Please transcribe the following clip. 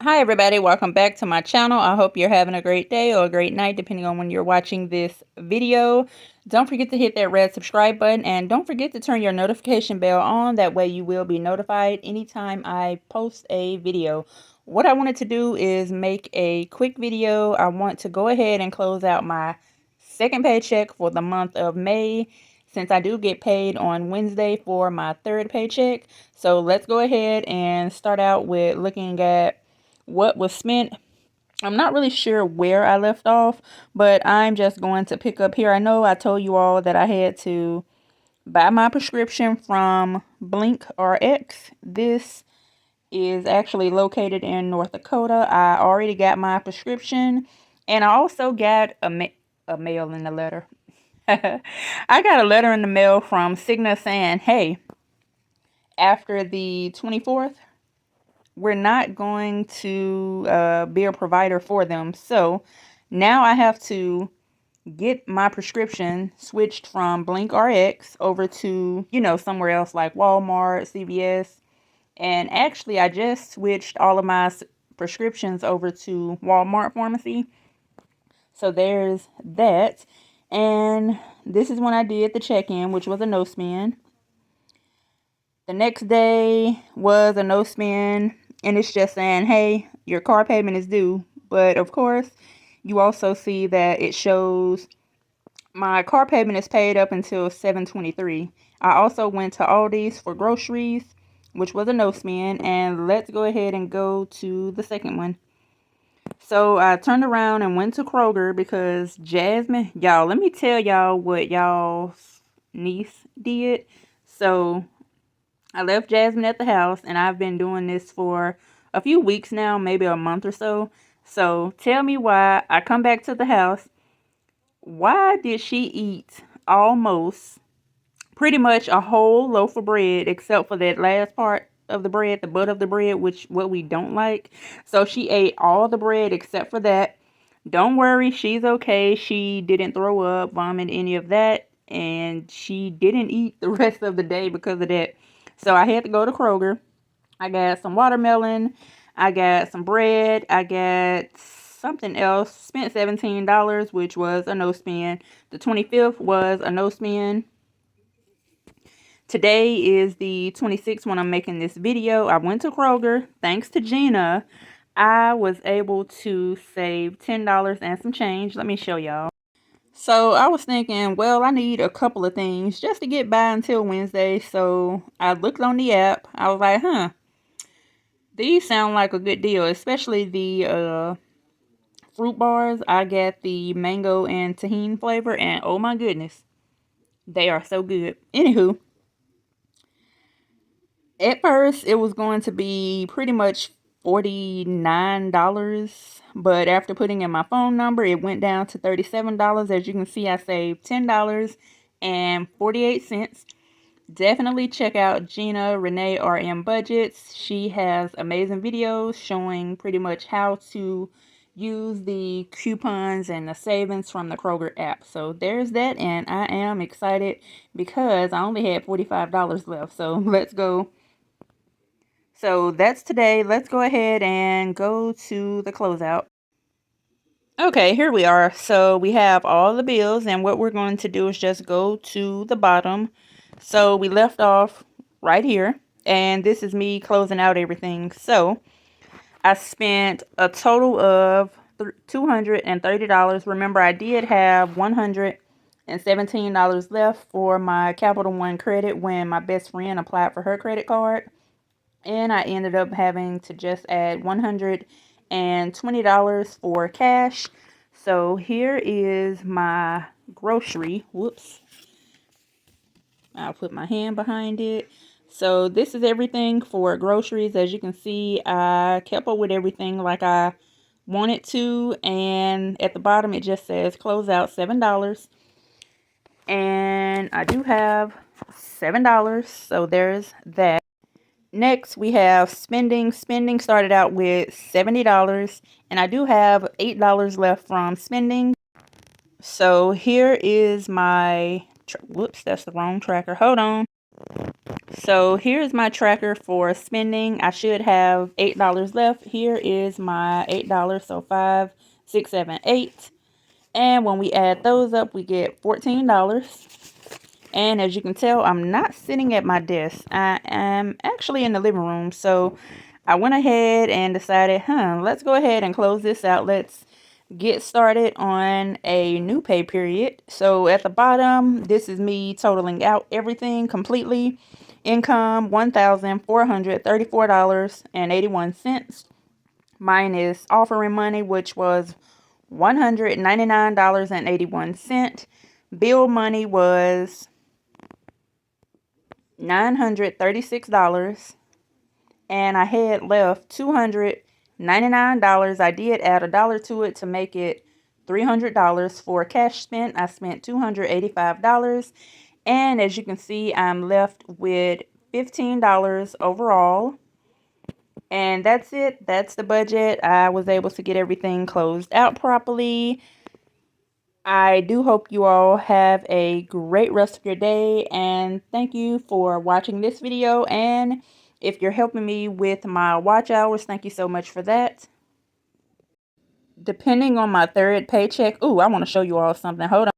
Hi everybody, welcome back to my channel. I hope you're having a great day or a great night depending on when you're watching this video. Don't forget to hit that red subscribe button and don't forget to turn your notification bell on. That way you will be notified anytime I post a video. What I wanted to do is make a quick video. I want to go ahead and close out my second paycheck for the month of May, since I do get paid on Wednesday for my third paycheck. So let's go ahead and start out with looking at what was spent. I'm not really sure where I left off, but I'm just going to pick up here. I know I told you all that I had to buy my prescription from Blink RX. This is actually located in North Dakota. I already got my prescription, and I also got a mail in the letter. I got a letter in the mail from Cigna saying, hey, after the 24th, we're not going to be a provider for them. So now I have to get my prescription switched from Blink RX over to, somewhere else like Walmart, CVS. And actually, I just switched all of my prescriptions over to Walmart Pharmacy. So there's that. And this is when I did the check-in, which was a no spend. The next day was a no spend, and it's just saying, hey, your car payment is due. But of course, you also see that it shows my car payment is paid up until 7/23. I also went to Aldi's for groceries, which was a no spend, and let's go ahead and go to the second one. So I turned around and went to Kroger because Jasmine, y'all, let me tell y'all what y'all's niece did. So I left Jasmine at the house, and I've been doing this for a few weeks now, maybe a month or so. So tell me why I come back to the house. Why did she eat almost pretty much a whole loaf of bread, except for that last part of the bread, the butt of the bread, which what we don't like? So she ate all the bread except for that. Don't worry, she's okay. She didn't throw up, vomit, any of that, and she didn't eat the rest of the day because of that. So I had to go to Kroger. I got some watermelon. I got some bread. I got something else. Spent $17, which was a no spend. The 25th was a no spend. Today is the 26th when I'm making this video. I went to Kroger. Thanks to Gina, I was able to save $10 and some change. Let me show y'all. So I was thinking, well, I need a couple of things just to get by until Wednesday. So I looked on the app. I was like, these sound like a good deal, especially the fruit bars. I got the mango and tahini flavor, and oh my goodness, they are so good. Anywho, at first it was going to be pretty much $49, but after putting in my phone number, it went down to $37. As you can see, I saved $10.48. Definitely check out Gina Renee RM Budgets. She has amazing videos showing pretty much how to use the coupons and the savings from the Kroger app. So there's that, and I am excited because I only had $45 left. So let's go. So that's today. Let's go ahead and go to the closeout. Okay, here we are. So we have all the bills, and what we're going to do is just go to the bottom. So we left off right here, and this is me closing out everything. So I spent a total of $230. Remember, I did have $117 left for my Capital One credit when my best friend applied for her credit card, and I ended up having to just add $120 for cash. So here is my grocery. Whoops. I'll put my hand behind it. So this is everything for groceries. As you can see, I kept up with everything like I wanted to. And at the bottom, it just says close out $7. And I do have $7. So there's that. Next, we have spending. Spending started out with $70, and I do have $8 left from spending. So here is my, whoops, that's the wrong tracker. Hold on. So here's my tracker for spending. I should have $8 left. Here is my $8. So 5, 6, 7, 8. And when we add those up, we get $14. And as you can tell, I'm not sitting at my desk. I am actually in the living room. So I went ahead and decided, let's go ahead and close this out. Let's get started on a new pay period. So at the bottom, this is me totaling out everything completely. Income $1,434.81 minus offering money, which was $199.81. Bill money was $936, and I had left $299. I did add $1 to it to make it $300. For cash spent, I spent $285. And as you can see, I'm left with $15 overall. And that's it. That's the budget. I was able to get everything closed out properly. I do hope you all have a great rest of your day, and thank you for watching this video. And if you're helping me with my watch hours, thank you so much for that. Depending on my third paycheck, I want to show you all something. Hold on.